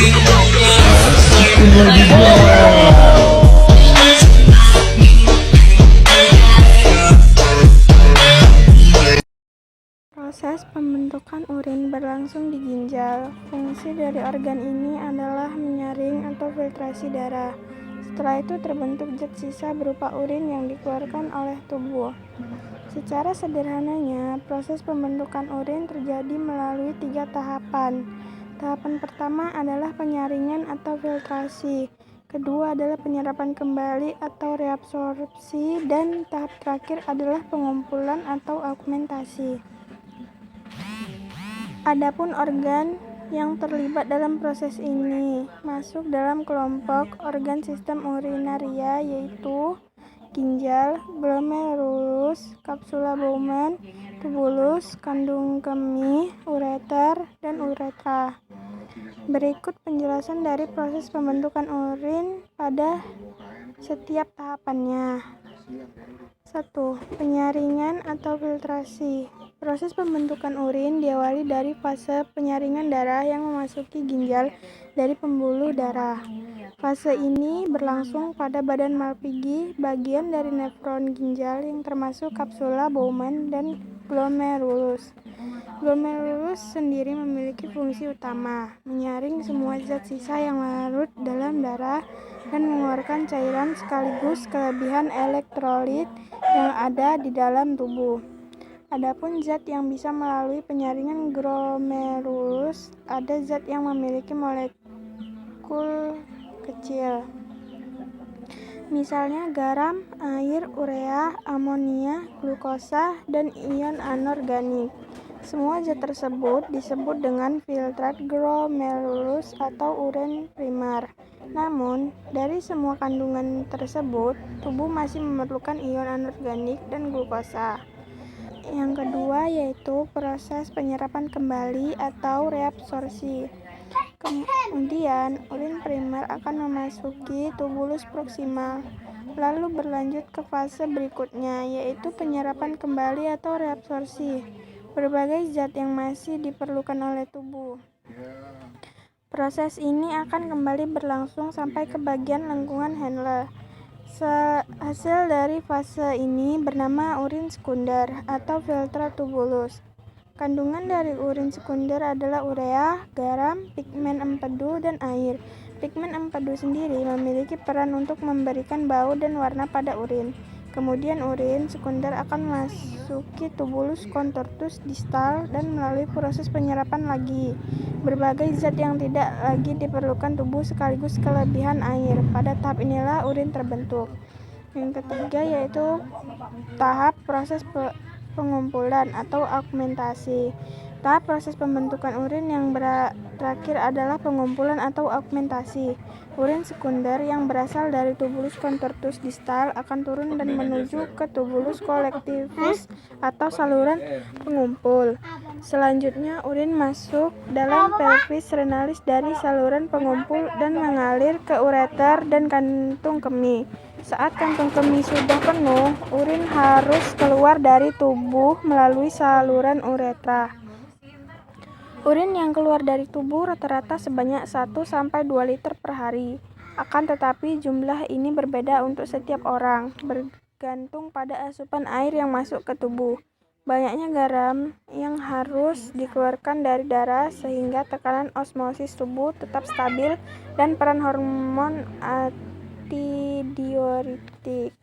Proses pembentukan urin berlangsung di ginjal. Fungsi dari organ ini adalah menyaring atau filtrasi darah. Setelah itu terbentuk zat sisa berupa urin yang dikeluarkan oleh tubuh. Secara sederhananya, proses pembentukan urin terjadi melalui 3 tahapan. Tahapan pertama adalah penyaringan atau filtrasi. Kedua adalah penyerapan kembali atau reabsorpsi, dan tahap terakhir adalah pengumpulan atau augmentasi. Adapun organ yang terlibat dalam proses ini masuk dalam kelompok organ sistem urinaria, yaitu ginjal, glomerulus, kapsula Bowman, tubulus, kandung kemih, ureter, dan uretra. Berikut penjelasan dari proses pembentukan urin pada setiap tahapannya. 1. Penyaringan atau filtrasi. Proses pembentukan urin diawali dari fase penyaringan darah yang memasuki ginjal dari pembuluh darah. Fase ini berlangsung pada badan Malpighi, bagian dari nefron ginjal yang termasuk kapsula Bowman dan glomerulus. Glomerulus sendiri memiliki fungsi utama, menyaring semua zat sisa yang larut dalam darah dan mengeluarkan cairan sekaligus kelebihan elektrolit yang ada di dalam tubuh. Adapun zat yang bisa melalui penyaringan glomerulus, ada zat yang memiliki molekul kecil, misalnya garam, air, urea, amonia, glukosa, dan ion anorganik. Semua zat tersebut disebut dengan filtrat glomerulus atau urin primer. Namun, dari semua kandungan tersebut, tubuh masih memerlukan ion anorganik dan glukosa. Yang kedua yaitu proses penyerapan kembali atau reabsorpsi. Kemudian, urin primer akan memasuki tubulus proksimal, lalu berlanjut ke fase berikutnya, yaitu penyerapan kembali atau reabsorpsi berbagai zat yang masih diperlukan oleh tubuh. Proses ini akan kembali berlangsung sampai ke bagian lengkungan Henle. Hasil dari fase ini bernama urin sekunder atau filtrat tubulus. Kandungan dari urin sekunder adalah urea, garam, pigmen empedu, dan air. Pigmen empedu sendiri memiliki peran untuk memberikan bau dan warna pada urin. Kemudian urin sekunder akan memasuki tubulus contortus distal dan melalui proses penyerapan lagi berbagai zat yang tidak lagi diperlukan tubuh sekaligus kelebihan air. Pada tahap inilah urin terbentuk. Yang ketiga yaitu tahap proses pengumpulan atau augmentasi. Tahap proses pembentukan urin yang terakhir adalah pengumpulan atau augmentasi. Urin sekunder yang berasal dari tubulus contortus distal akan turun dan menuju ke tubulus collectivus atau saluran pengumpul. Selanjutnya, urin masuk dalam pelvis renalis dari saluran pengumpul dan mengalir ke ureter dan kantung kemih. Saat kantung kemih sudah penuh, urin harus keluar dari tubuh melalui saluran uretra. Urin yang keluar dari tubuh rata-rata sebanyak 1-2 liter per hari. Akan tetapi jumlah ini berbeda untuk setiap orang, bergantung pada asupan air yang masuk ke tubuh, banyaknya garam yang harus dikeluarkan dari darah sehingga tekanan osmosis tubuh tetap stabil, dan peran hormon antidiuretik.